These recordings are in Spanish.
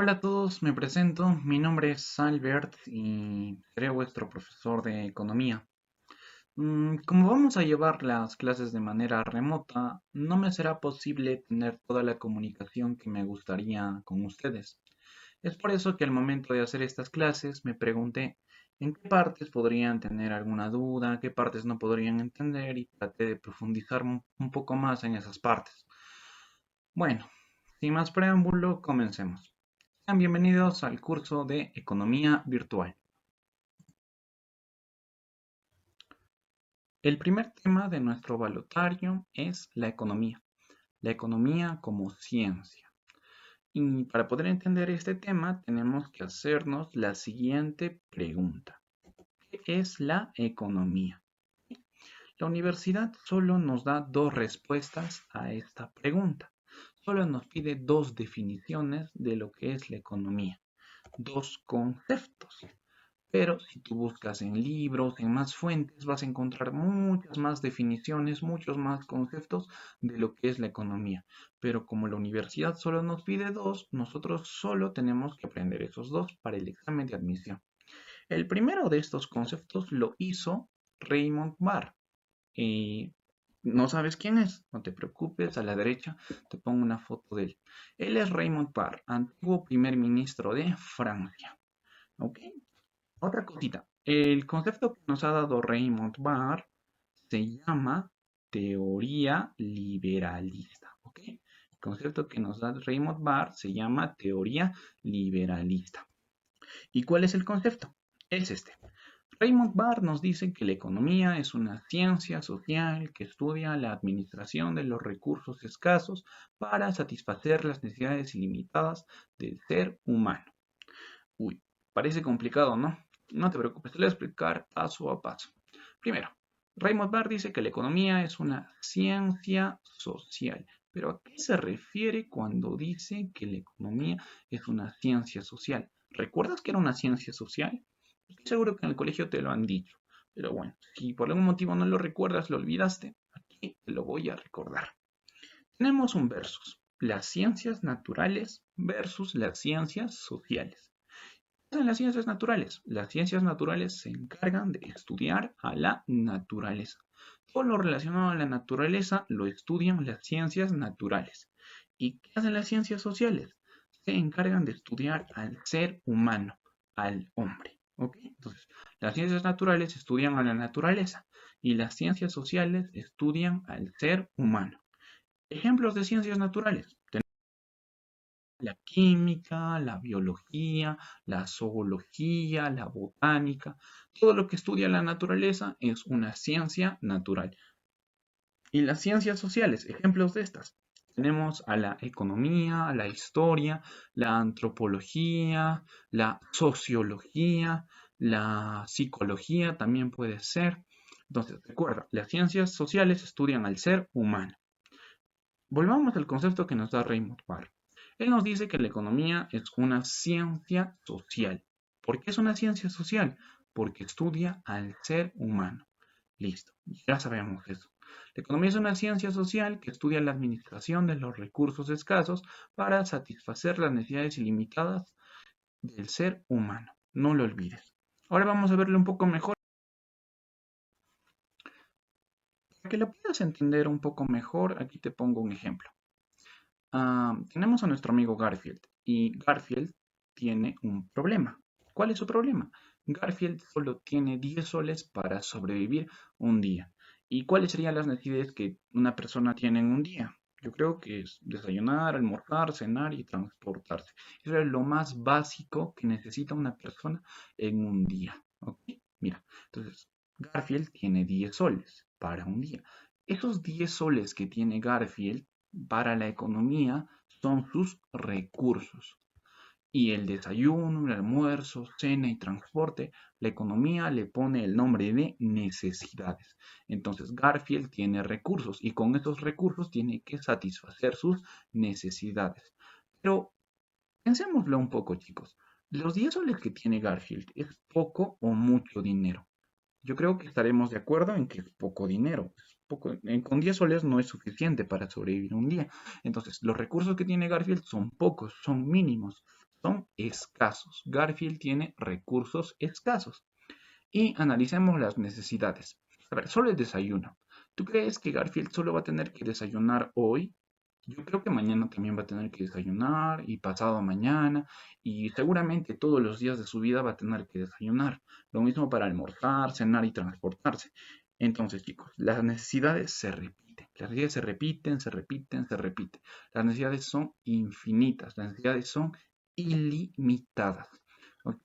Hola a todos, me presento, mi nombre es Albert y seré vuestro profesor de economía. Como vamos a llevar las clases de manera remota, no me será posible tener toda la comunicación que me gustaría con ustedes. Es por eso que al momento de hacer estas clases me pregunté en qué partes podrían tener alguna duda, qué partes no podrían entender y traté de profundizar un poco más en esas partes. Bueno, sin más preámbulo, comencemos. Sean bienvenidos al curso de Economía Virtual. El primer tema de nuestro balotario es la economía como ciencia. Y para poder entender este tema tenemos que hacernos la siguiente pregunta. ¿Qué es la economía? La universidad solo nos da dos respuestas a esta pregunta. Solo nos pide dos definiciones de lo que es la economía, dos conceptos. Pero si tú buscas en libros, en más fuentes, vas a encontrar muchas más definiciones, muchos más conceptos de lo que es la economía. Pero como la universidad solo nos pide dos, nosotros solo tenemos que aprender esos dos para el examen de admisión. El primero de estos conceptos lo hizo Raymond Barr. Y no sabes quién es, no te preocupes, a la derecha te pongo una foto de él. Él es Raymond Barr, antiguo primer ministro de Francia. ¿Ok? Otra cosita, el concepto que nos ha dado Raymond Barr se llama teoría liberalista, ¿ok? El concepto que nos da Raymond Barr se llama teoría liberalista. ¿Y cuál es el concepto? Es este. Raymond Barr nos dice que la economía es una ciencia social que estudia la administración de los recursos escasos para satisfacer las necesidades ilimitadas del ser humano. Uy, parece complicado, ¿no? No te preocupes, te lo voy a explicar paso a paso. Primero, Raymond Barr dice que la economía es una ciencia social. Pero ¿a qué se refiere cuando dice que la economía es una ciencia social? ¿Recuerdas que era una ciencia social? Estoy seguro que en el colegio te lo han dicho. Pero bueno, si por algún motivo no lo recuerdas, lo olvidaste, aquí te lo voy a recordar. Tenemos un versus, las ciencias naturales versus las ciencias sociales. En las ciencias naturales. Las ciencias naturales se encargan de estudiar a la naturaleza. Todo lo relacionado a la naturaleza lo estudian las ciencias naturales. ¿Y qué hacen las ciencias sociales? Se encargan de estudiar al ser humano, al hombre. ¿Ok? Entonces, las ciencias naturales estudian a la naturaleza y las ciencias sociales estudian al ser humano. Ejemplos de ciencias naturales la química, la biología, la zoología, la botánica, todo lo que estudia la naturaleza es una ciencia natural. Y las ciencias sociales, ejemplos de estas. Tenemos a la economía, a la historia, la antropología, la sociología, la psicología también puede ser. Entonces, recuerda, las ciencias sociales estudian al ser humano. Volvamos al concepto que nos da Raymond Barr. Él nos dice que la economía es una ciencia social. ¿Por qué es una ciencia social? Porque estudia al ser humano. Listo, ya sabemos eso. La economía es una ciencia social que estudia la administración de los recursos escasos para satisfacer las necesidades ilimitadas del ser humano. No lo olvides. Ahora vamos a verlo un poco mejor. Para que lo puedas entender un poco mejor, aquí te pongo un ejemplo. Tenemos a nuestro amigo Garfield y Garfield tiene un problema. ¿Cuál es su problema? Garfield solo tiene 10 soles para sobrevivir un día. ¿Y cuáles serían las necesidades que una persona tiene en un día? Yo creo que es desayunar, almorzar, cenar y transportarse. Eso es lo más básico que necesita una persona en un día. ¿Ok? Mira, entonces Garfield tiene 10 soles para un día. Esos 10 soles que tiene Garfield para la economía son sus recursos. Y el desayuno, el almuerzo, cena y transporte, la economía le pone el nombre de necesidades. Entonces Garfield tiene recursos y con esos recursos tiene que satisfacer sus necesidades. Pero pensémoslo un poco, chicos. Los 10 soles que tiene Garfield, ¿es poco o mucho dinero? Yo creo que estaremos de acuerdo en que es poco dinero. Con 10 soles no es suficiente para sobrevivir un día. Entonces, los recursos que tiene Garfield son pocos, son mínimos. son escasos. Garfield tiene recursos escasos. Y analicemos las necesidades. A ver, solo el desayuno. ¿Tú crees que Garfield solo va a tener que desayunar hoy? Yo creo que mañana también va a tener que desayunar y pasado mañana y seguramente todos los días de su vida va a tener que desayunar. Lo mismo para almorzar, cenar y transportarse. Entonces, chicos, las necesidades se repiten. Las necesidades se repiten, se repiten, se repiten. Las necesidades son infinitas. Las necesidades son ilimitadas. ¿Ok?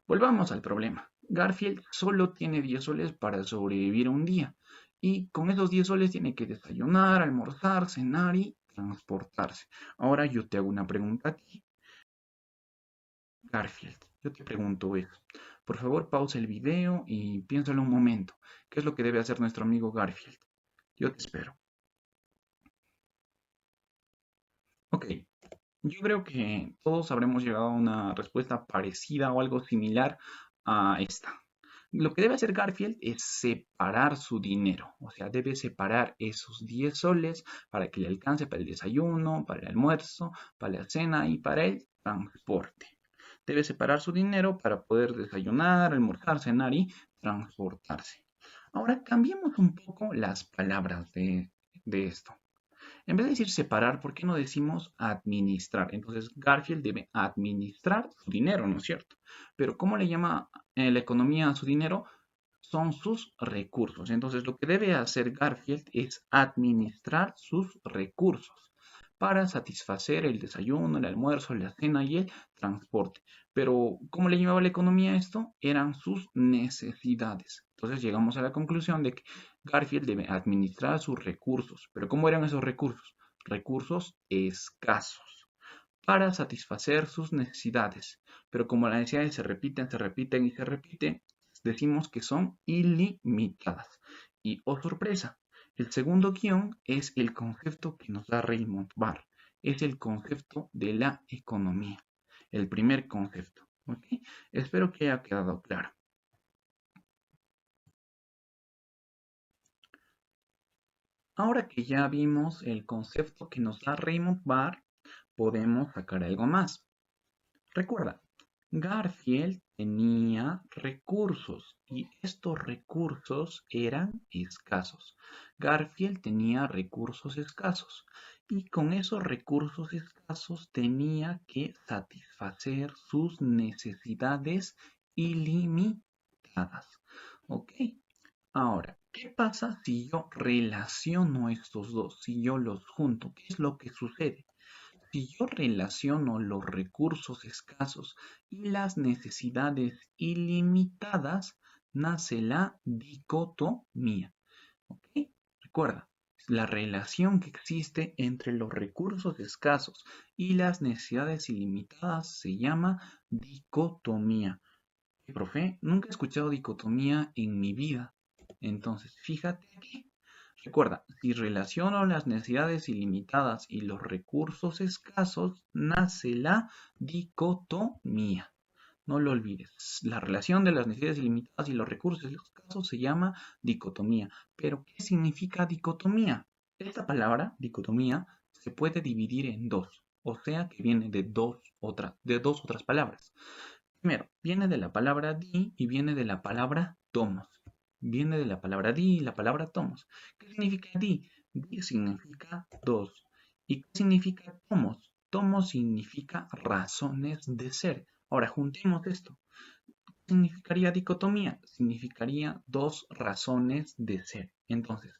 Volvamos al problema. Garfield solo tiene 10 soles para sobrevivir un día. Y con esos 10 soles tiene que desayunar, almorzar, cenar y transportarse. Ahora yo te hago una pregunta a ti, Garfield. Yo te pregunto eso. Por favor, pausa el video y piénsalo un momento. ¿Qué es lo que debe hacer nuestro amigo Garfield? Yo te espero. Ok, yo creo que todos habremos llegado a una respuesta parecida o algo similar a esta. Lo que debe hacer Garfield es separar su dinero, o sea, debe separar esos 10 soles para que le alcance para el desayuno, para el almuerzo, para la cena y para el transporte. Debe separar su dinero para poder desayunar, almorzar, cenar y transportarse. Ahora cambiemos un poco las palabras de esto. En vez de decir separar, ¿por qué no decimos administrar? Entonces Garfield debe administrar su dinero, ¿no es cierto? Pero ¿cómo le llama la economía a su dinero? Son sus recursos. Entonces lo que debe hacer Garfield es administrar sus recursos para satisfacer el desayuno, el almuerzo, la cena y el transporte. Pero ¿cómo le llamaba la economía a esto? Eran sus necesidades. Entonces llegamos a la conclusión de que Garfield debe administrar sus recursos. ¿Pero cómo eran esos recursos? Recursos escasos para satisfacer sus necesidades. Pero como las necesidades se repiten, se repiten y se repiten, decimos que son ilimitadas. Y, oh sorpresa, el segundo guión es el concepto que nos da Raymond Barr. Es el concepto de la economía. El primer concepto. ¿Ok? Espero que haya quedado claro. Ahora que ya vimos el concepto que nos da Raymond Barr, podemos sacar algo más. Recuerda, Garfield tenía recursos y estos recursos eran escasos. Garfield tenía recursos escasos y con esos recursos escasos tenía que satisfacer sus necesidades ilimitadas. ¿Ok? Ahora, ¿qué pasa si yo relaciono estos dos? Si yo los junto, ¿qué es lo que sucede? Si yo relaciono los recursos escasos y las necesidades ilimitadas, nace la dicotomía. ¿Ok? Recuerda, la relación que existe entre los recursos escasos y las necesidades ilimitadas se llama dicotomía. Profe, nunca he escuchado dicotomía en mi vida. Entonces, fíjate aquí. Recuerda, si relaciono las necesidades ilimitadas y los recursos escasos, nace la dicotomía. No lo olvides. La relación de las necesidades ilimitadas y los recursos escasos se llama dicotomía. Pero, ¿qué significa dicotomía? Esta palabra, dicotomía, se puede dividir en dos. O sea que viene de dos otras palabras. Primero, viene de la palabra di y viene de la palabra tomos. Viene de la palabra di y la palabra tomos. ¿Qué significa di? Di significa dos. ¿Y qué significa tomos? Tomos significa razones de ser. Ahora, juntemos esto. ¿Qué significaría dicotomía? Significaría dos razones de ser. Entonces,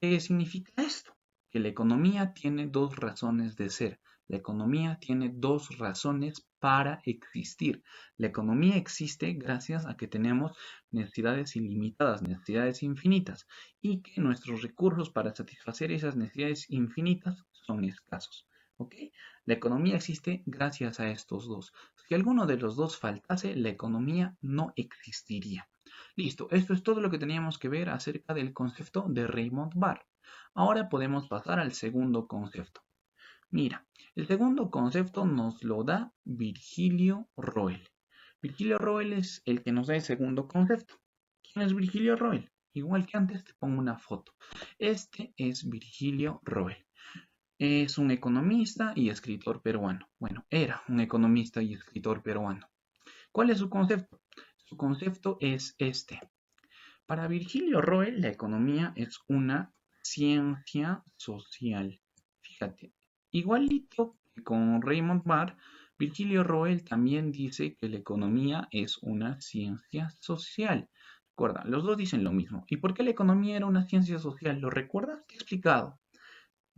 ¿qué significa esto? Que la economía tiene dos razones de ser. La economía tiene dos razones para existir. La economía existe gracias a que tenemos necesidades ilimitadas, necesidades infinitas, y que nuestros recursos para satisfacer esas necesidades infinitas son escasos. ¿Ok? La economía existe gracias a estos dos. Si alguno de los dos faltase, la economía no existiría. Listo, esto es todo lo que teníamos que ver acerca del concepto de Raymond Barr. Ahora podemos pasar al segundo concepto. Mira, el segundo concepto nos lo da Virgilio Roel. Virgilio Roel es el que nos da el segundo concepto. ¿Quién es Virgilio Roel? Igual que antes te pongo una foto. Este es Virgilio Roel. Es un economista y escritor peruano. Bueno, era un economista y escritor peruano. ¿Cuál es su concepto? Su concepto es este. Para Virgilio Roel, la economía es una ciencia social. Fíjate, igualito que con Raymond Barr, Virgilio Roel también dice que la economía es una ciencia social. Recuerda, los dos dicen lo mismo. ¿Y por qué la economía era una ciencia social? ¿Lo recuerdas? Te he explicado.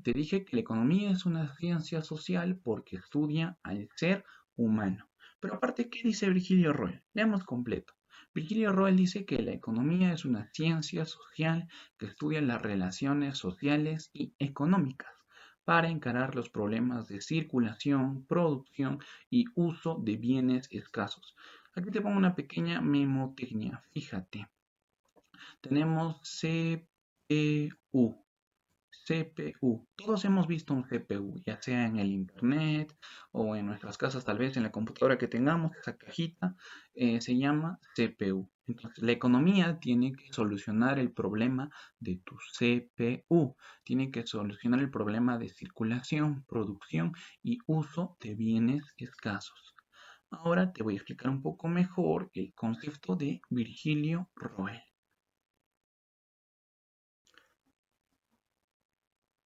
Te dije que la economía es una ciencia social porque estudia al ser humano. Pero aparte, ¿qué dice Virgilio Roel? Leamos completo. Virgilio Roel dice que la economía es una ciencia social que estudia las relaciones sociales y económicas para encarar los problemas de circulación, producción y uso de bienes escasos. Aquí te pongo una pequeña memotecnia. Fíjate, tenemos CPU. CPU. Todos hemos visto un CPU, ya sea en el internet o en nuestras casas, tal vez en la computadora que tengamos, esa cajita se llama CPU. Entonces, la economía tiene que solucionar el problema de tu CPU, tiene que solucionar el problema de circulación, producción y uso de bienes escasos. Ahora te voy a explicar un poco mejor el concepto de Virgilio Roel.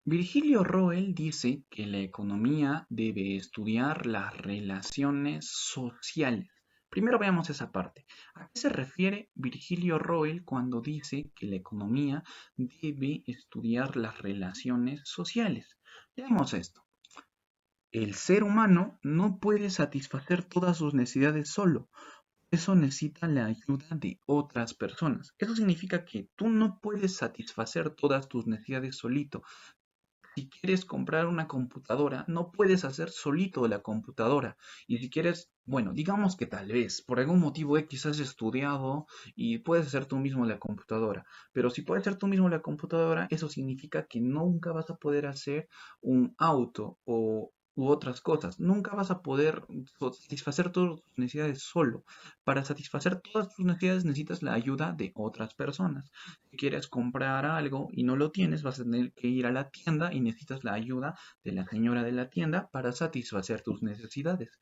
Virgilio Roel dice que la economía debe estudiar las relaciones sociales. Primero veamos esa parte. ¿A qué se refiere Virgilio Roel cuando dice que la economía debe estudiar las relaciones sociales? Veamos esto. El ser humano no puede satisfacer todas sus necesidades solo. Eso necesita la ayuda de otras personas. Eso significa que tú no puedes satisfacer todas tus necesidades solito. Si quieres comprar una computadora, no puedes hacer solito la computadora. Y si quieres, bueno, digamos que tal vez por algún motivo X has estudiado y puedes hacer tú mismo la computadora. Pero si puedes hacer tú mismo la computadora, eso significa que nunca vas a poder hacer un auto u otras cosas. Nunca vas a poder satisfacer todas tus necesidades solo. Para satisfacer todas tus necesidades necesitas la ayuda de otras personas. Si quieres comprar algo y no lo tienes, vas a tener que ir a la tienda y necesitas la ayuda de la señora de la tienda para satisfacer tus necesidades.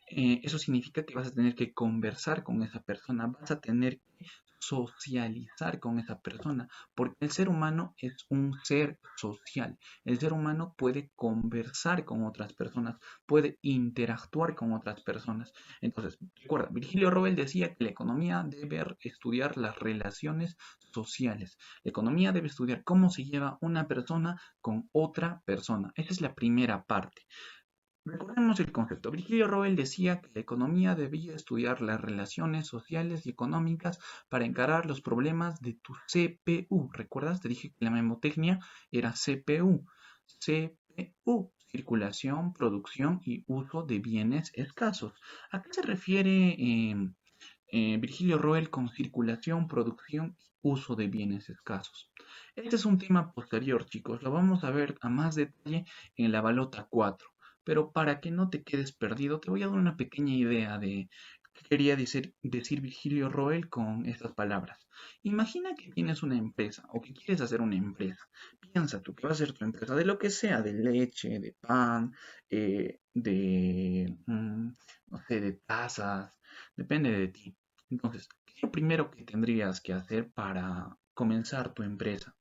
Eso significa que vas a tener que conversar con esa persona, vas a tener que socializar con esa persona, porque el ser humano es un ser social. El ser humano puede conversar con otras personas, puede interactuar con otras personas. Entonces, recuerda, Virgilio Roel decía que la economía debe estudiar las relaciones sociales. La economía debe estudiar cómo se lleva una persona con otra persona. Esa es la primera parte. Recordemos el concepto. Virgilio Roel decía que la economía debía estudiar las relaciones sociales y económicas para encarar los problemas de tu CPU. ¿Recuerdas? Te dije que la memotecnia era CPU. CPU, circulación, producción y uso de bienes escasos. ¿A qué se refiere Virgilio Roel con circulación, producción y uso de bienes escasos? Este es un tema posterior, chicos. Lo vamos a ver a más detalle en la balota 4. Pero para que no te quedes perdido, te voy a dar una pequeña idea de qué quería decir Virgilio Roel con estas palabras. Imagina que tienes una empresa o que quieres hacer una empresa. Piensa tú que va a ser tu empresa de lo que sea, de leche, de pan, no sé, de tazas, depende de ti. Entonces, ¿qué es lo primero que tendrías que hacer para comenzar tu empresa?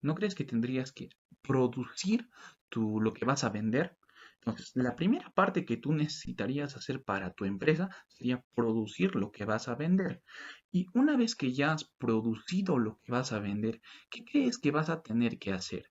¿No crees que tendrías que producir lo que vas a vender? Entonces, la primera parte que tú necesitarías hacer para tu empresa sería producir lo que vas a vender. Y una vez que ya has producido lo que vas a vender, ¿qué crees que vas a tener que hacer?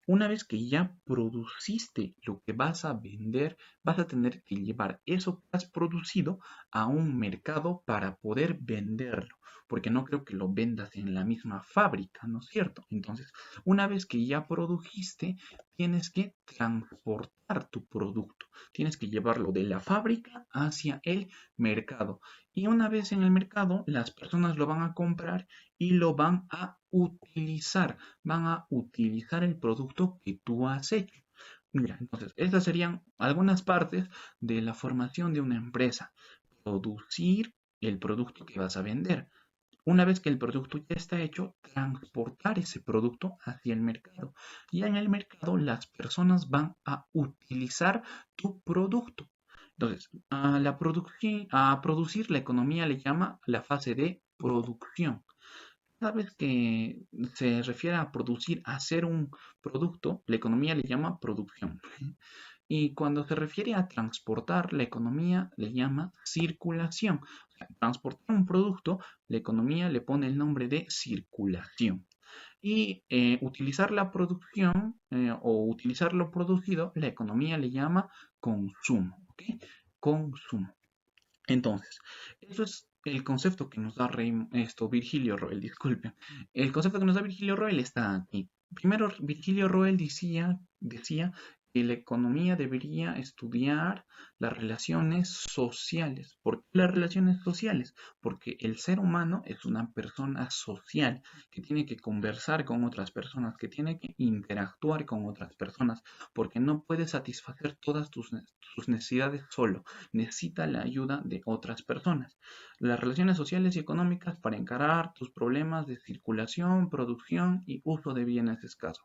Una vez que ya produciste lo que vas a vender, vas a tener que llevar eso que has producido a un mercado para poder venderlo, porque no creo que lo vendas en la misma fábrica, ¿no es cierto? Entonces, una vez que ya produjiste, tienes que transportar tu producto, tienes que llevarlo de la fábrica hacia el mercado. Y una vez en el mercado, las personas lo van a comprar y lo van a utilizar, van a utilizar el producto que tú has hecho. Mira, entonces, estas serían algunas partes de la formación de una empresa. Producir el producto que vas a vender. Una vez que el producto ya está hecho, transportar ese producto hacia el mercado. Y en el mercado las personas van a utilizar tu producto. Entonces, a producir la economía le llama la fase de producción. Cada vez que se refiere a producir, a hacer un producto, la economía le llama producción. Y cuando se refiere a transportar, la economía le llama circulación. O sea, transportar un producto, la economía le pone el nombre de circulación. Y utilizar la producción o utilizar lo producido, la economía le llama consumo. ¿Ok? Consumo. Entonces, eso es el concepto que nos da Virgilio Roel, disculpen. El concepto que nos da Virgilio Roel está aquí. Primero, Virgilio Roel decía que la economía debería estudiar las relaciones sociales. ¿Por qué las relaciones sociales? Porque el ser humano es una persona social que tiene que conversar con otras personas, que tiene que interactuar con otras personas, porque no puede satisfacer todas sus necesidades solo, necesita la ayuda de otras personas. Las relaciones sociales y económicas para encarar tus problemas de circulación, producción y uso de bienes escasos.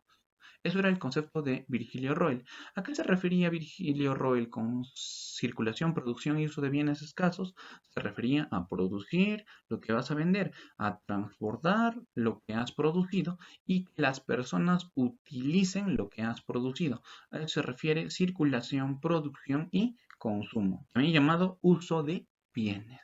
Eso era el concepto de Virgilio Roel. ¿A qué se refería Virgilio Roel con circulación, producción y uso de bienes escasos? Se refería a producir lo que vas a vender, a transportar lo que has producido y que las personas utilicen lo que has producido. A eso se refiere circulación, producción y consumo, también llamado uso de bienes.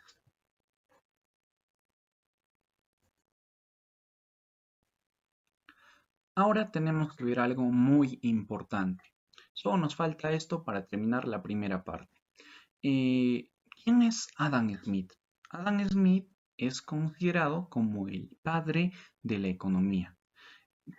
Ahora tenemos que ver algo muy importante. Solo nos falta esto para terminar la primera parte. ¿Quién es Adam Smith? Adam Smith es considerado como el padre de la economía.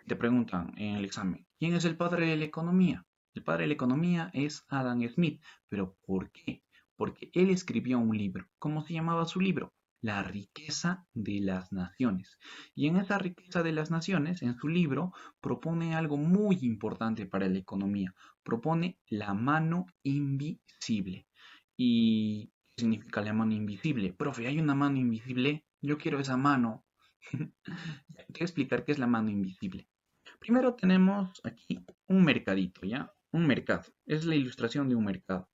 Te preguntan en el examen, ¿quién es el padre de la economía? El padre de la economía es Adam Smith. ¿Pero por qué? Porque él escribió un libro. ¿Cómo se llamaba su libro? La riqueza de las naciones. Y en esa riqueza de las naciones, en su libro, propone algo muy importante para la economía. Propone la mano invisible. ¿Y qué significa la mano invisible? Profe, hay una mano invisible. Yo quiero esa mano. Quiero explicar qué es la mano invisible. Primero tenemos aquí un mercadito, ¿ya? Un mercado. Es la ilustración de un mercado.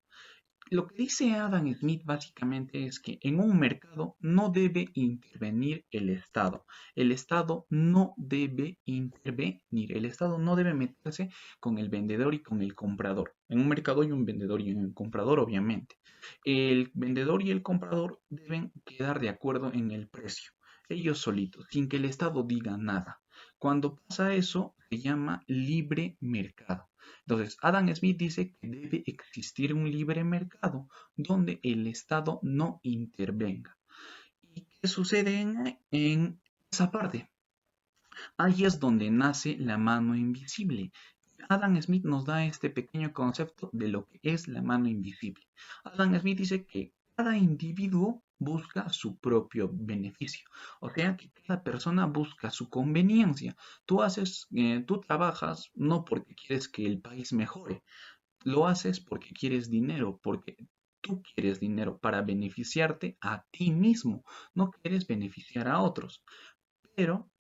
Lo que dice Adam Smith básicamente es que en un mercado no debe intervenir el Estado. El Estado no debe intervenir. El Estado no debe meterse con el vendedor y con el comprador. En un mercado hay un vendedor y un comprador, obviamente. El vendedor y el comprador deben quedar de acuerdo en el precio. Ellos solitos, sin que el Estado diga nada. Cuando pasa eso, se llama libre mercado. Entonces, Adam Smith dice que debe existir un libre mercado donde el Estado no intervenga. ¿Y qué sucede en esa parte? Ahí es donde nace la mano invisible. Adam Smith nos da este pequeño concepto de lo que es la mano invisible. Adam Smith dice que cada individuo busca su propio beneficio, o sea que cada persona busca su conveniencia. Tú trabajas no porque quieres que el país mejore, lo haces porque quieres dinero, porque tú quieres dinero para beneficiarte a ti mismo, no quieres beneficiar a otros. Pero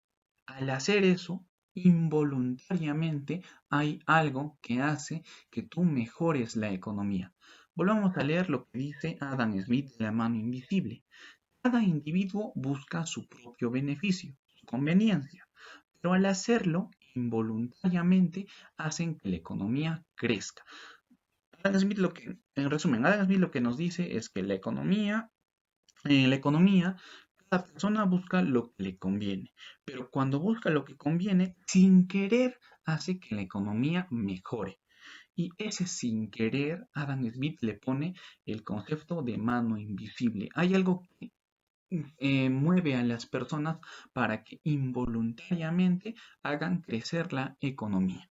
al hacer eso, involuntariamente hay algo que hace que tú mejores la economía. Volvamos a leer lo que dice Adam Smith de la mano invisible. Cada individuo busca su propio beneficio, su conveniencia, pero al hacerlo involuntariamente hacen que la economía crezca. Adam Smith en resumen, Adam Smith lo que nos dice es que la economía, cada persona busca lo que le conviene, pero cuando busca lo que conviene, sin querer, hace que la economía mejore. Y ese sin querer, Adam Smith le pone el concepto de mano invisible. Hay algo que mueve a las personas para que involuntariamente hagan crecer la economía.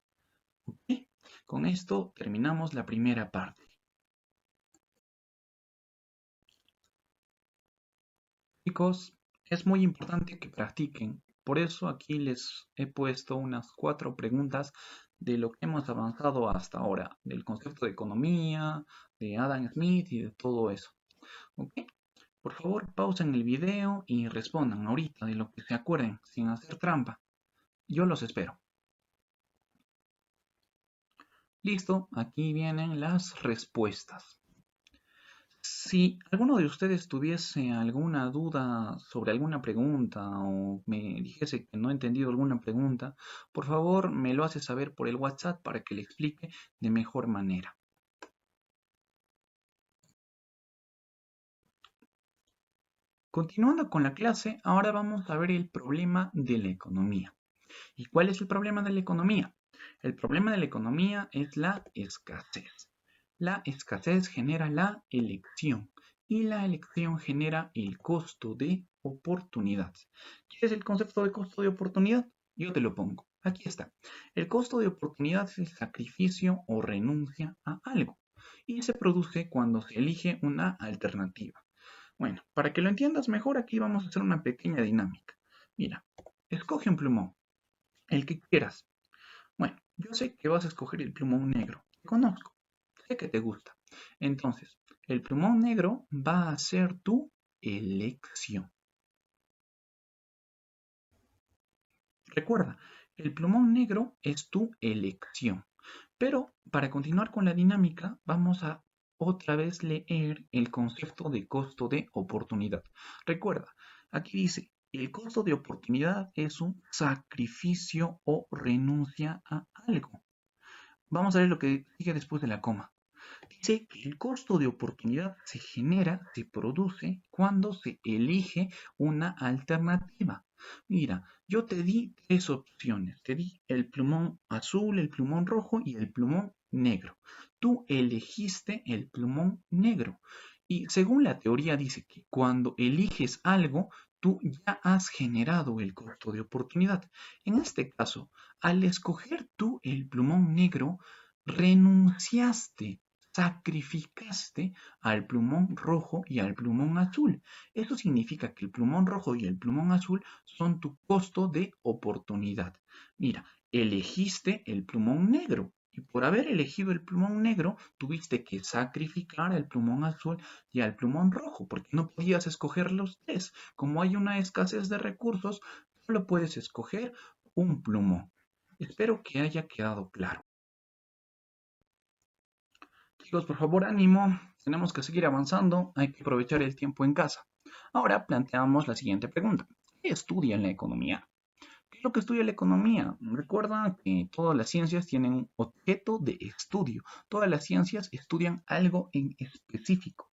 ¿Ok? Con esto terminamos la primera parte. Chicos, es muy importante que practiquen. Por eso aquí les he puesto unas 4 preguntas de lo que hemos avanzado hasta ahora, del concepto de economía, de Adam Smith y de todo eso. ¿Ok? Por favor, pausen el video y respondan ahorita de lo que se acuerden, sin hacer trampa. Yo los espero. Listo, aquí vienen las respuestas. Si alguno de ustedes tuviese alguna duda sobre alguna pregunta o me dijese que no he entendido alguna pregunta, por favor me lo hace saber por el WhatsApp para que le explique de mejor manera. Continuando con la clase, ahora vamos a ver el problema de la economía. ¿Y cuál es el problema de la economía? El problema de la economía es la escasez. La escasez genera la elección y la elección genera el costo de oportunidad. ¿Qué es el concepto de costo de oportunidad? Yo te lo pongo. Aquí está. El costo de oportunidad es el sacrificio o renuncia a algo y se produce cuando se elige una alternativa. Bueno, para que lo entiendas mejor, aquí vamos a hacer una pequeña dinámica. Mira, escoge un plumón, el que quieras. Bueno, yo sé que vas a escoger el plumón negro. Te conozco, sé que te gusta. Entonces, el plumón negro va a ser tu elección. Recuerda, el plumón negro es tu elección. Pero para continuar con la dinámica, vamos a otra vez leer el concepto de costo de oportunidad. Recuerda, aquí dice, el costo de oportunidad es un sacrificio o renuncia a algo. Vamos a ver lo que sigue después de la coma. Dice que el costo de oportunidad se genera, se produce cuando se elige una alternativa. Mira, yo te di tres opciones. Te di el plumón azul, el plumón rojo y el plumón negro. Tú elegiste el plumón negro. Y según la teoría dice que cuando eliges algo, tú ya has generado el costo de oportunidad. En este caso, al escoger tú el plumón negro, renunciaste, sacrificaste al plumón rojo y al plumón azul. Eso significa que el plumón rojo y el plumón azul son tu costo de oportunidad. Mira, elegiste el plumón negro. Y por haber elegido el plumón negro, tuviste que sacrificar al plumón azul y al plumón rojo, porque no podías escoger los tres. Como hay una escasez de recursos, solo puedes escoger un plumón. Espero que haya quedado claro. Chicos, por favor, ánimo. Tenemos que seguir avanzando. Hay que aprovechar el tiempo en casa. Ahora planteamos la siguiente pregunta. ¿Qué estudia la economía? ¿Qué es lo que estudia la economía? Recuerda que todas las ciencias tienen un objeto de estudio. Todas las ciencias estudian algo en específico.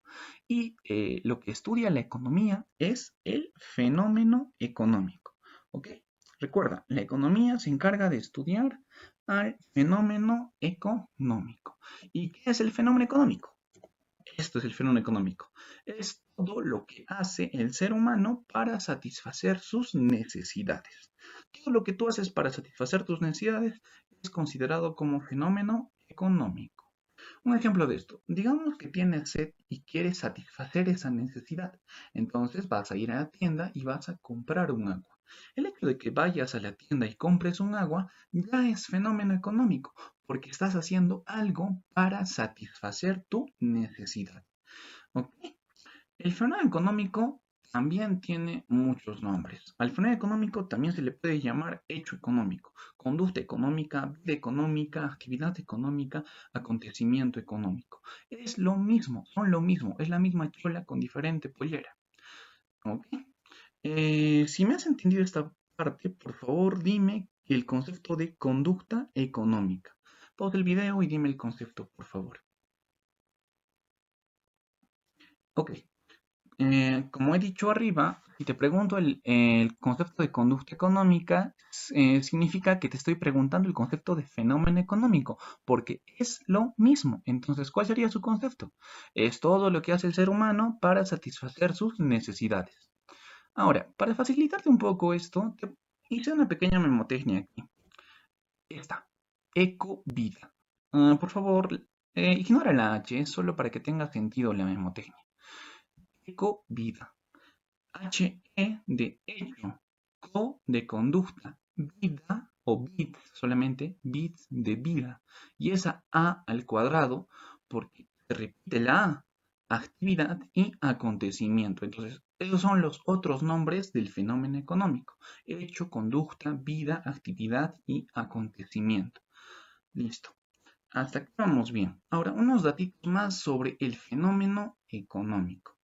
Y lo que estudia la economía es el fenómeno económico. ¿Ok? Recuerda, la economía se encarga de estudiar al fenómeno económico. ¿Y qué es el fenómeno económico? Esto es el fenómeno económico. Es todo lo que hace el ser humano para satisfacer sus necesidades. Todo lo que tú haces para satisfacer tus necesidades es considerado como fenómeno económico. Un ejemplo de esto, digamos que tienes sed y quieres satisfacer esa necesidad. Entonces vas a ir a la tienda y vas a comprar un agua. El hecho de que vayas a la tienda y compres un agua ya es fenómeno económico, porque estás haciendo algo para satisfacer tu necesidad. ¿Ok? El fenómeno económico también tiene muchos nombres. Al fenómeno económico también se le puede llamar hecho económico, conducta económica, vida económica, actividad económica, acontecimiento económico. Es lo mismo, son lo mismo, es la misma chola con diferente pollera. ¿Ok? Si me has entendido esta parte, por favor dime el concepto de conducta económica. Pausa el video y dime el concepto, por favor. Ok, como he dicho arriba, si te pregunto el concepto de conducta económica, significa que te estoy preguntando el concepto de fenómeno económico, porque es lo mismo. Entonces, ¿cuál sería su concepto? Es todo lo que hace el ser humano para satisfacer sus necesidades. Ahora, para facilitarte un poco esto, te hice una pequeña memotecnia aquí. Esta, ecovida. Por favor, ignora la H, solo para que tenga sentido la memotecnia. Ecovida. H-E de hecho, co de conducta, vida o bit, solamente bit de vida. Y esa A al cuadrado, porque se repite la A. actividad y acontecimiento. Entonces, esos son los otros nombres del fenómeno económico. Hecho, conducta, vida, actividad y acontecimiento. Listo. Hasta aquí vamos bien. Ahora, unos datitos más sobre el fenómeno económico.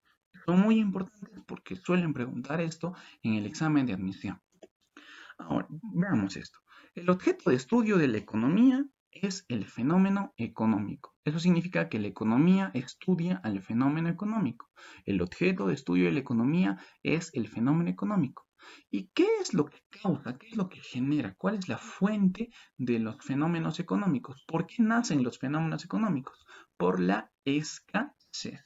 Son muy importantes porque suelen preguntar esto en el examen de admisión. Ahora, veamos esto. El objeto de estudio de la economía es el fenómeno económico. Eso significa que la economía estudia al fenómeno económico. El objeto de estudio de la economía es el fenómeno económico. ¿Y qué es lo que causa? ¿Qué es lo que genera? ¿Cuál es la fuente de los fenómenos económicos? ¿Por qué nacen los fenómenos económicos? Por la escasez.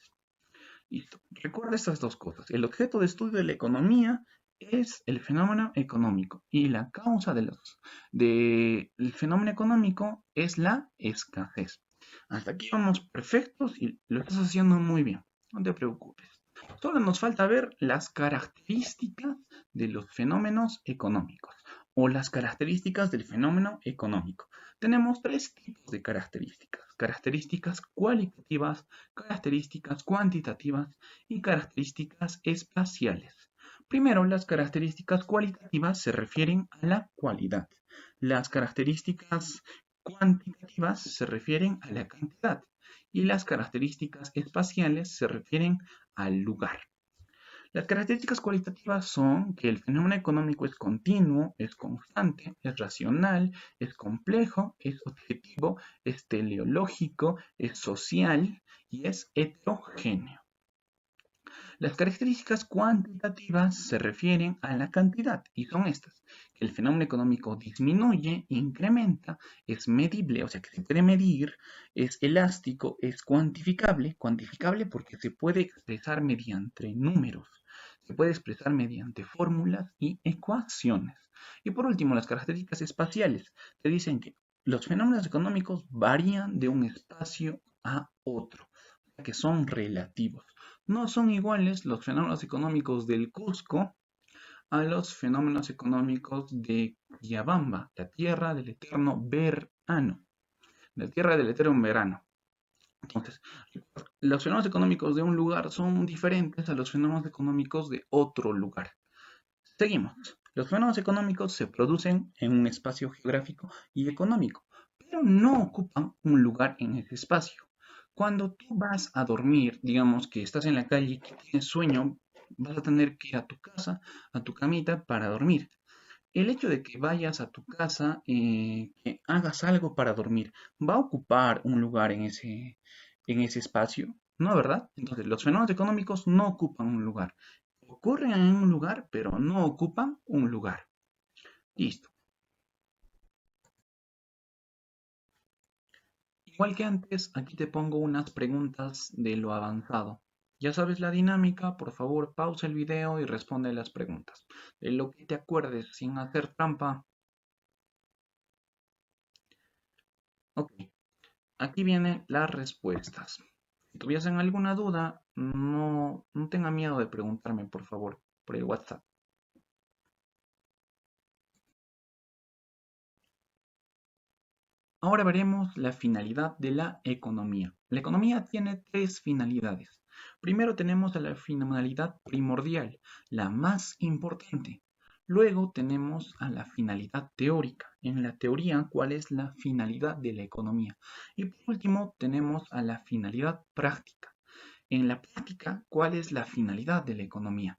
Listo. Recuerda estas dos cosas. El objeto de estudio de la economía es el fenómeno económico y la causa del fenómeno económico es la escasez. Hasta aquí vamos perfectos y lo estás haciendo muy bien. No te preocupes. Solo nos falta ver las características de los fenómenos económicos o las características del fenómeno económico. Tenemos tres tipos de características. Características cualitativas, características cuantitativas y características espaciales. Primero, las características cualitativas se refieren a la cualidad. Las características cuantitativas se refieren a la cantidad y las características espaciales se refieren al lugar. Las características cualitativas son que el fenómeno económico es continuo, es constante, es racional, es complejo, es objetivo, es teleológico, es social y es heterogéneo. Las características cuantitativas se refieren a la cantidad y son estas, que el fenómeno económico disminuye, incrementa, es medible, o sea que se puede medir, es elástico, es cuantificable porque se puede expresar mediante números, se puede expresar mediante fórmulas y ecuaciones. Y por último, las características espaciales te dicen que los fenómenos económicos varían de un espacio a otro, que son relativos. No son iguales los fenómenos económicos del Cusco a los fenómenos económicos de Yabamba, la tierra del eterno verano. La tierra del eterno verano. Entonces, los fenómenos económicos de un lugar son diferentes a los fenómenos económicos de otro lugar. Seguimos. Los fenómenos económicos se producen en un espacio geográfico y económico, pero no ocupan un lugar en ese espacio. Cuando tú vas a dormir, digamos que estás en la calle y que tienes sueño, vas a tener que ir a tu casa, a tu camita para dormir. El hecho de que vayas a tu casa, que hagas algo para dormir, va a ocupar un lugar en ese espacio, ¿no? ¿Verdad? Entonces, los fenómenos económicos no ocupan un lugar. Ocurren en un lugar, pero no ocupan un lugar. Listo. Igual que antes, aquí te pongo unas preguntas de lo avanzado. Ya sabes la dinámica, por favor pausa el video y responde las preguntas. De lo que te acuerdes sin hacer trampa. Ok, aquí vienen las respuestas. Si tuviesen alguna duda, no tenga miedo de preguntarme, por favor, por el WhatsApp. Ahora veremos la finalidad de la economía. La economía tiene tres finalidades. Primero tenemos a la finalidad primordial, la más importante. Luego tenemos a la finalidad teórica. En la teoría, ¿cuál es la finalidad de la economía? Y por último, tenemos a la finalidad práctica. En la práctica, ¿cuál es la finalidad de la economía?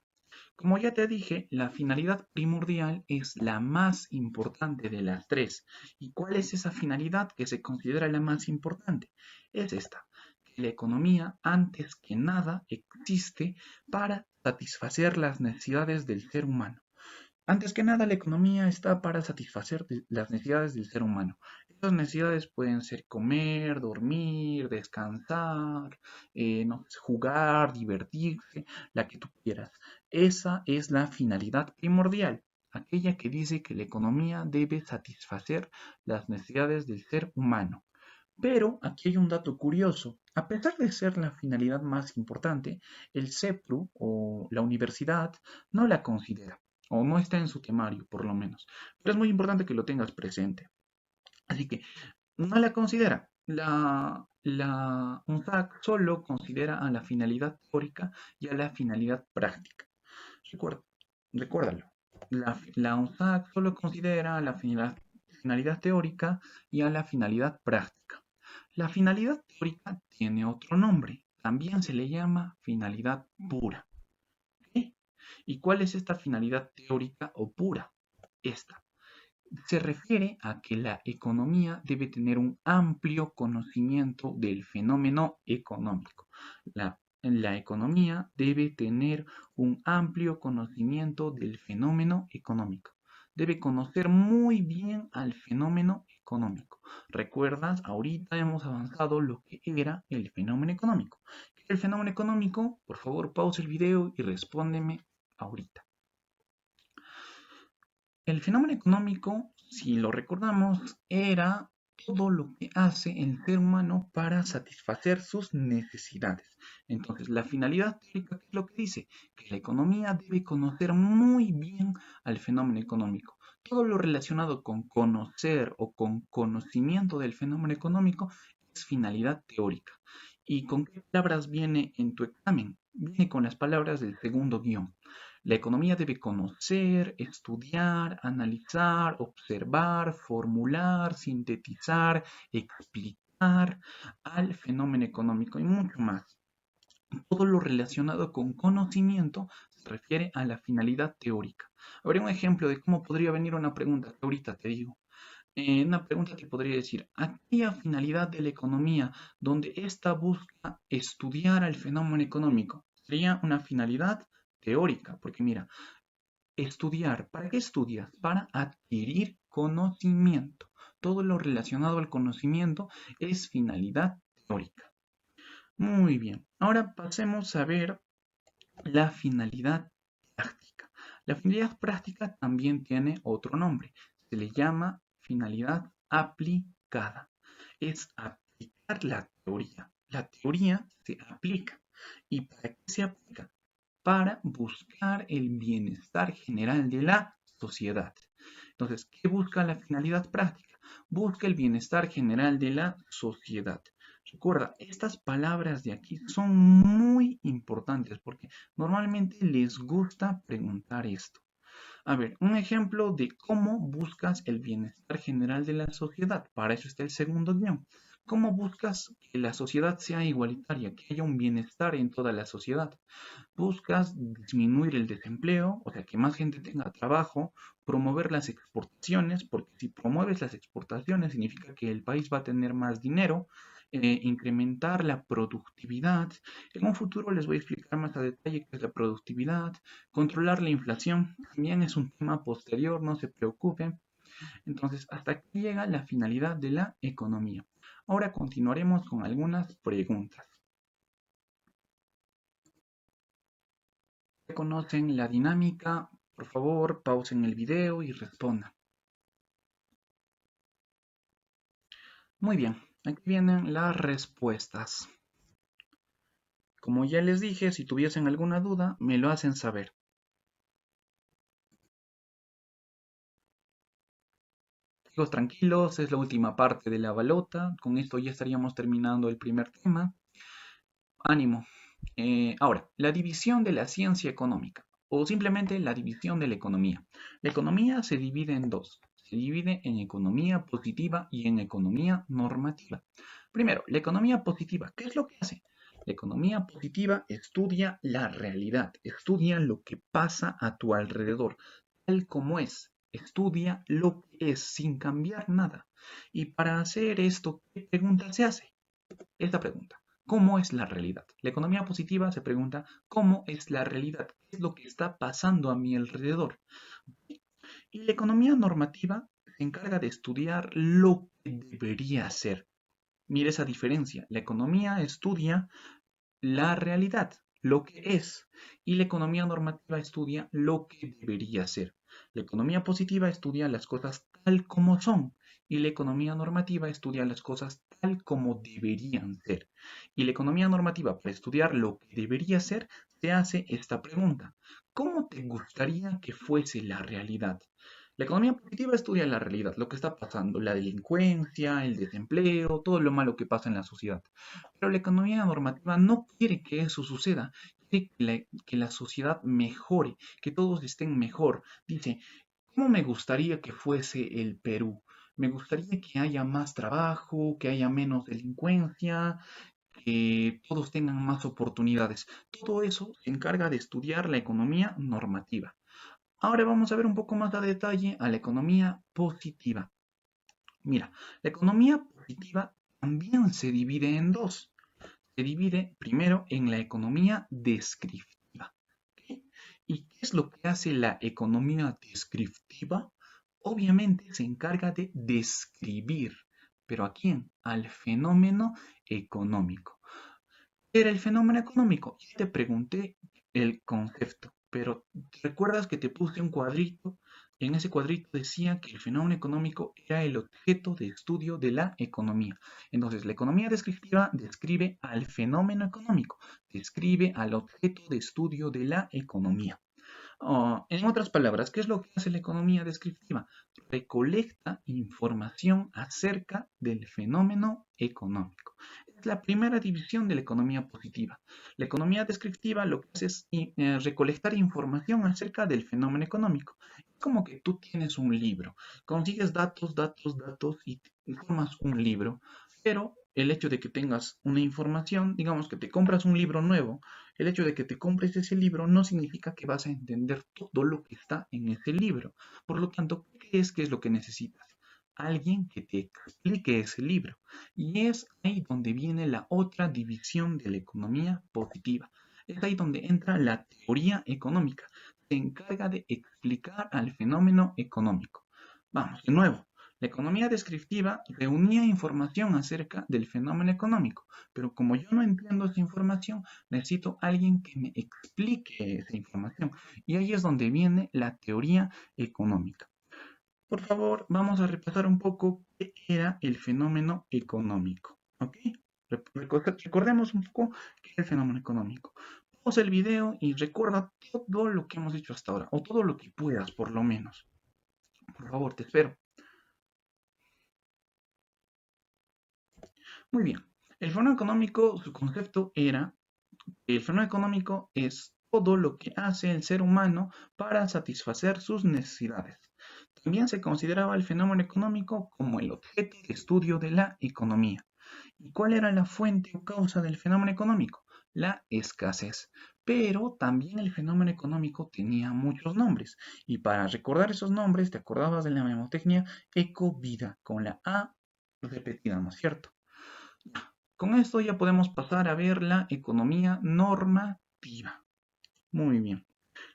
Como ya te dije, la finalidad primordial es la más importante de las tres. ¿Y cuál es esa finalidad que se considera la más importante? Es esta, que la economía antes que nada existe para satisfacer las necesidades del ser humano. Antes que nada, la economía está para satisfacer las necesidades del ser humano. Esas necesidades pueden ser comer, dormir, descansar, no sé, jugar, divertirse, la que tú quieras. Esa es la finalidad primordial, aquella que dice que la economía debe satisfacer las necesidades del ser humano. Pero aquí hay un dato curioso. A pesar de ser la finalidad más importante, el CEPRU o la universidad no la considera, o no está en su temario, por lo menos. Pero es muy importante que lo tengas presente. Así que no la considera. Un SAC solo considera a la finalidad teórica y a la finalidad práctica. Recuérdalo. La UNSAC solo considera a la finalidad teórica y a la finalidad práctica. La finalidad teórica tiene otro nombre. También se le llama finalidad pura. ¿Ok? ¿Y cuál es esta finalidad teórica o pura? Esta se refiere a que la economía debe tener un amplio conocimiento del fenómeno económico. La economía debe tener un amplio conocimiento del fenómeno económico. Debe conocer muy bien al fenómeno económico. ¿Recuerdas? Ahorita hemos avanzado lo que era el fenómeno económico. ¿Qué es el fenómeno económico? Por favor, pausa el video y respóndeme ahorita. El fenómeno económico, si lo recordamos, era todo lo que hace el ser humano para satisfacer sus necesidades. Entonces, la finalidad teórica, ¿qué es lo que dice? Que la economía debe conocer muy bien al fenómeno económico. Todo lo relacionado con conocer o con conocimiento del fenómeno económico es finalidad teórica. ¿Y con qué palabras viene en tu examen? Viene con las palabras del segundo guión. La economía debe conocer, estudiar, analizar, observar, formular, sintetizar, explicar al fenómeno económico y mucho más. Todo lo relacionado con conocimiento se refiere a la finalidad teórica. Habría un ejemplo de cómo podría venir una pregunta que ahorita te digo. Una pregunta que podría decir, aquella finalidad de la economía donde ésta busca estudiar al fenómeno económico, sería una finalidad teórica, porque mira, estudiar, ¿para qué estudias? Para adquirir conocimiento. Todo lo relacionado al conocimiento es finalidad teórica. Muy bien, ahora pasemos a ver la finalidad práctica. La finalidad práctica también tiene otro nombre. Se le llama finalidad aplicada. Es aplicar la teoría. La teoría se aplica. ¿Y para qué se aplica? Para buscar el bienestar general de la sociedad. Entonces, ¿qué busca la finalidad práctica? Busca el bienestar general de la sociedad. Recuerda, estas palabras de aquí son muy importantes porque normalmente les gusta preguntar esto. A ver, un ejemplo de cómo buscas el bienestar general de la sociedad. Para eso está el segundo guión. ¿Cómo buscas que la sociedad sea igualitaria, que haya un bienestar en toda la sociedad? Buscas disminuir el desempleo, o sea, que más gente tenga trabajo, promover las exportaciones, porque si promueves las exportaciones significa que el país va a tener más dinero, incrementar la productividad. En un futuro les voy a explicar más a detalle qué es la productividad, controlar la inflación, también es un tema posterior, no se preocupen. Entonces, hasta aquí llega la finalidad de la economía. Ahora continuaremos con algunas preguntas. ¿Conocen la dinámica? Por favor, pausen el video y respondan. Muy bien, aquí vienen las respuestas. Como ya les dije, si tuviesen alguna duda, me lo hacen saber. Chicos, tranquilos, es la última parte de la balota. Con esto ya estaríamos terminando el primer tema. Ánimo. Ahora, la división de la ciencia económica o simplemente la división de la economía. La economía se divide en dos. Se divide en economía positiva y en economía normativa. Primero, la economía positiva. ¿Qué es lo que hace? La economía positiva estudia la realidad, estudia lo que pasa a tu alrededor, tal como es. Estudia lo que es sin cambiar nada. Y para hacer esto, ¿qué pregunta se hace? Esta pregunta. ¿Cómo es la realidad? La economía positiva se pregunta, ¿cómo es la realidad? ¿Qué es lo que está pasando a mi alrededor? Y la economía normativa se encarga de estudiar lo que debería ser. Mire esa diferencia. La economía estudia la realidad, lo que es, y la economía normativa estudia lo que debería ser. La economía positiva estudia las cosas tal como son y la economía normativa estudia las cosas tal como deberían ser. Y la economía normativa, para estudiar lo que debería ser, se hace esta pregunta. ¿Cómo te gustaría que fuese la realidad? La economía positiva estudia la realidad, lo que está pasando, la delincuencia, el desempleo, todo lo malo que pasa en la sociedad. Pero la economía normativa no quiere que eso suceda, quiere que la sociedad mejore, que todos estén mejor. Dice, ¿cómo me gustaría que fuese el Perú? Me gustaría que haya más trabajo, que haya menos delincuencia, que todos tengan más oportunidades. Todo eso se encarga de estudiar la economía normativa. Ahora vamos a ver un poco más a detalle a la economía positiva. Mira, la economía positiva también se divide en dos. Se divide primero en la economía descriptiva. ¿Ok? ¿Y qué es lo que hace la economía descriptiva? Obviamente se encarga de describir. ¿Pero a quién? Al fenómeno económico. ¿Qué era el fenómeno económico? Ya te pregunté el concepto, pero ¿recuerdas que te puse un cuadrito? En ese cuadrito decía que el fenómeno económico era el objeto de estudio de la economía. Entonces, la economía descriptiva describe al fenómeno económico, describe al objeto de estudio de la economía. En otras palabras, ¿qué es lo que hace la economía descriptiva? Recolecta información acerca del fenómeno económico. Es la primera división de la economía positiva. La economía descriptiva lo que hace es recolectar información acerca del fenómeno económico. Es como que tú tienes un libro, consigues datos, datos, datos y formas un libro, pero el hecho de que tengas una información, digamos que te compras un libro nuevo, el hecho de que te compres ese libro no significa que vas a entender todo lo que está en ese libro. Por lo tanto, ¿qué crees que es lo que necesitas? Alguien que te explique ese libro. Y es ahí donde viene la otra división de la economía positiva. Es ahí donde entra la teoría económica. Se encarga de explicar al fenómeno económico. Vamos, de nuevo. La economía descriptiva reunía información acerca del fenómeno económico, pero como yo no entiendo esa información, necesito alguien que me explique esa información. Y ahí es donde viene la teoría económica. Por favor, vamos a repasar un poco qué era el fenómeno económico. ¿Ok? Recordemos un poco qué es el fenómeno económico. Pausa el video y recuerda todo lo que hemos dicho hasta ahora, o todo lo que puedas, por lo menos. Por favor, te espero. Muy bien. El fenómeno económico, su concepto era el fenómeno económico es todo lo que hace el ser humano para satisfacer sus necesidades. También se consideraba el fenómeno económico como el objeto de estudio de la economía. ¿Y cuál era la fuente o causa del fenómeno económico? La escasez. Pero también el fenómeno económico tenía muchos nombres. Y para recordar esos nombres, te acordabas de la memotecnia ecovida, con la A repetida, ¿no es cierto? Con esto ya podemos pasar a ver la economía normativa. Muy bien.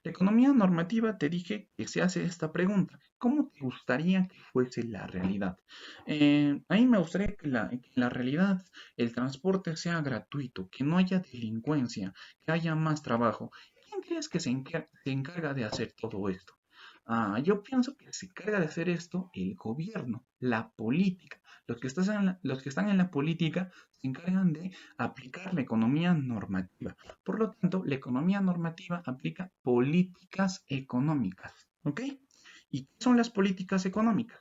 La economía normativa te dije que se hace esta pregunta. ¿Cómo te gustaría que fuese la realidad? A mí me gustaría que la realidad, el transporte sea gratuito, que no haya delincuencia, que haya más trabajo. ¿Quién crees que se encarga de hacer todo esto? Yo pienso que se encarga de hacer esto el gobierno, la política. Los que están en la política se encargan de aplicar la economía normativa. Por lo tanto, la economía normativa aplica políticas económicas. ¿Ok? ¿Y qué son las políticas económicas?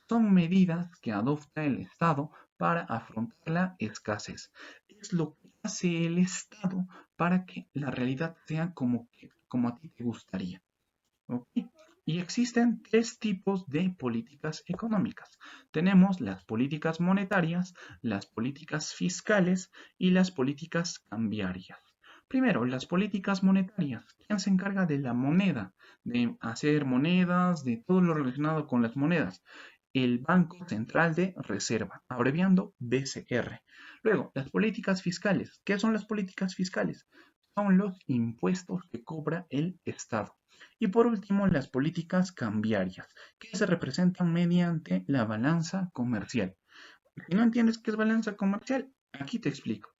Son medidas que adopta el Estado para afrontar la escasez. Es lo que hace el Estado para que la realidad sea como a ti te gustaría. ¿Ok? Y existen tres tipos de políticas económicas. Tenemos las políticas monetarias, las políticas fiscales y las políticas cambiarias. Primero, las políticas monetarias. ¿Quién se encarga de la moneda? De hacer monedas, de todo lo relacionado con las monedas. El Banco Central de Reserva, abreviando BCR. Luego, las políticas fiscales. ¿Qué son las políticas fiscales? Son los impuestos que cobra el Estado. Y por último, las políticas cambiarias, que se representan mediante la balanza comercial. Si no entiendes qué es balanza comercial, aquí te explico.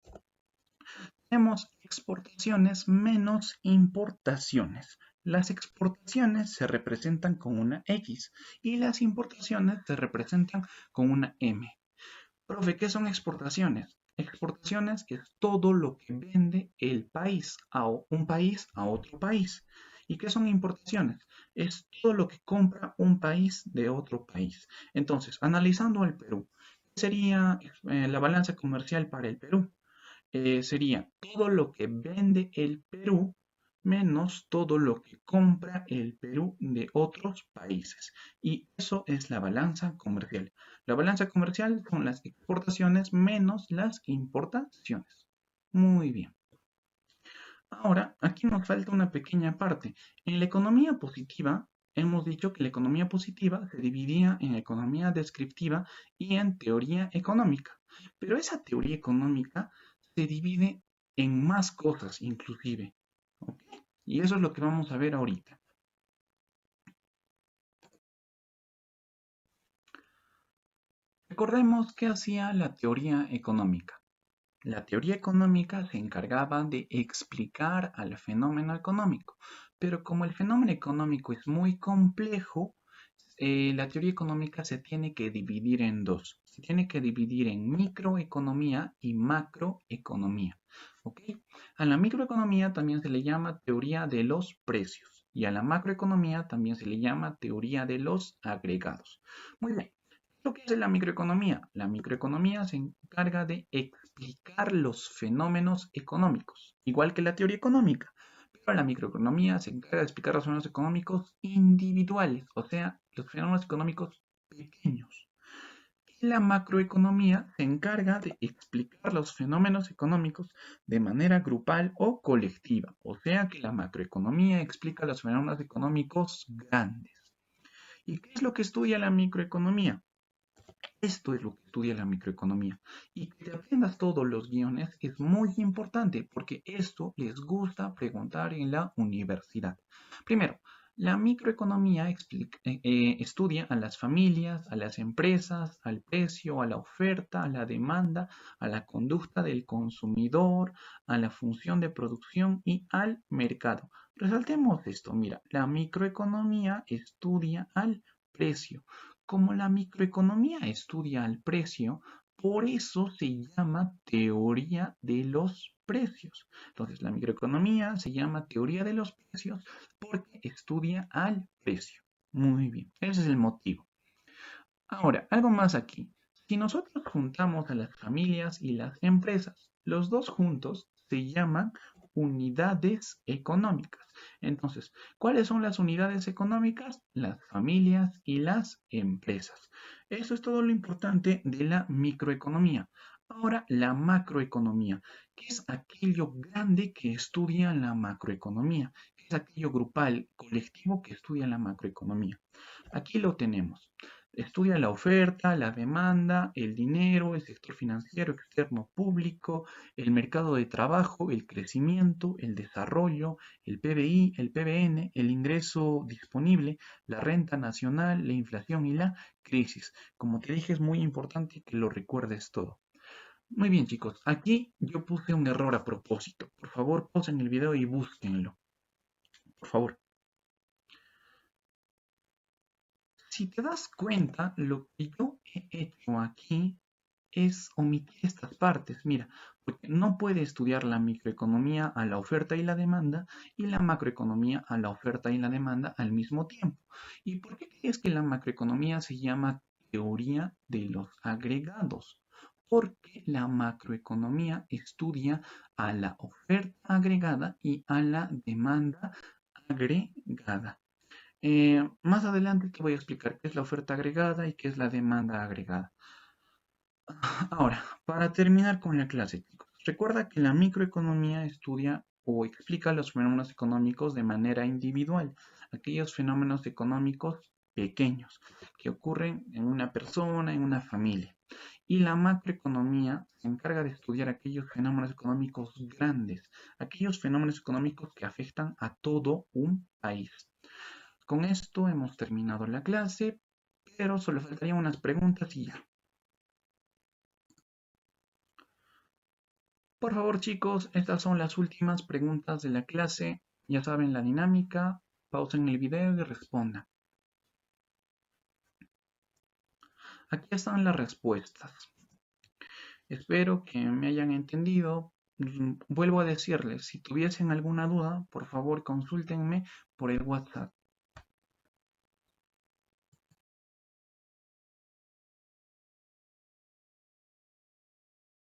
Tenemos exportaciones menos importaciones. Las exportaciones se representan con una X y las importaciones se representan con una M. Profe, ¿qué son exportaciones? Exportaciones es todo lo que vende el país a un país a otro país. ¿Y qué son importaciones? Es todo lo que compra un país de otro país. Entonces, analizando al Perú, ¿qué sería la balanza comercial para el Perú? Sería todo lo que vende el Perú menos todo lo que compra el Perú de otros países. Y eso es la balanza comercial. La balanza comercial son las exportaciones menos las importaciones. Muy bien. Ahora, aquí nos falta una pequeña parte. En la economía positiva, hemos dicho que la economía positiva se dividía en economía descriptiva y en teoría económica. Pero esa teoría económica se divide en más cosas inclusive. ¿Ok? Y eso es lo que vamos a ver ahorita. Recordemos qué hacía la teoría económica. La teoría económica se encargaba de explicar al fenómeno económico, pero como el fenómeno económico es muy complejo, la teoría económica se tiene que dividir en dos. Se tiene que dividir en microeconomía y macroeconomía. ¿Ok? A la microeconomía también se le llama teoría de los precios y a la macroeconomía también se le llama teoría de los agregados. Muy bien. ¿Lo que es la microeconomía? La microeconomía se encarga de explicar los fenómenos económicos, igual que la teoría económica. Pero la microeconomía se encarga de explicar los fenómenos económicos individuales, o sea, los fenómenos económicos pequeños. Y la macroeconomía se encarga de explicar los fenómenos económicos de manera grupal o colectiva, o sea que la macroeconomía explica los fenómenos económicos grandes. ¿Y qué es lo que estudia la microeconomía? Esto es lo que estudia la microeconomía. Y que te aprendas todos los guiones es muy importante porque esto les gusta preguntar en la universidad. Primero, la microeconomía estudia a las familias, a las empresas, al precio, a la oferta, a la demanda, a la conducta del consumidor, a la función de producción y al mercado. Resaltemos esto, mira, la microeconomía estudia al precio. Como la microeconomía estudia el precio, por eso se llama teoría de los precios. Entonces, la microeconomía se llama teoría de los precios porque estudia al precio. Muy bien, ese es el motivo. Ahora, algo más aquí. Si nosotros juntamos a las familias y las empresas, los dos juntos se llaman unidades económicas. Entonces, ¿cuáles son las unidades económicas? Las familias y las empresas. Eso es todo lo importante de la microeconomía. Ahora, la macroeconomía, que es aquello grande que estudia la macroeconomía, que es aquello grupal, colectivo que estudia la macroeconomía. Aquí lo tenemos. Estudia la oferta, la demanda, el dinero, el sector financiero externo público, el mercado de trabajo, el crecimiento, el desarrollo, el PBI, el PBN, el ingreso disponible, la renta nacional, la inflación y la crisis. Como te dije, es muy importante que lo recuerdes todo. Muy bien, chicos. Aquí yo puse un error a propósito. Por favor, pausen el video y búsquenlo. Por favor. Si te das cuenta, lo que yo he hecho aquí es omitir estas partes. Mira, porque no puede estudiar la microeconomía a la oferta y la demanda y la macroeconomía a la oferta y la demanda al mismo tiempo. ¿Y por qué crees que la macroeconomía se llama teoría de los agregados? Porque la macroeconomía estudia a la oferta agregada y a la demanda agregada. Más adelante te voy a explicar qué es la oferta agregada y qué es la demanda agregada. Ahora, para terminar con la clase, chicos, recuerda que la microeconomía estudia o explica los fenómenos económicos de manera individual, aquellos fenómenos económicos pequeños que ocurren en una persona, en una familia. Y la macroeconomía se encarga de estudiar aquellos fenómenos económicos grandes, aquellos fenómenos económicos que afectan a todo un país. Con esto hemos terminado la clase, pero solo faltarían unas preguntas y ya. Por favor, chicos, estas son las últimas preguntas de la clase. Ya saben la dinámica. Pausen el video y respondan. Aquí están las respuestas. Espero que me hayan entendido. Vuelvo a decirles, si tuviesen alguna duda, por favor consúltenme por el WhatsApp.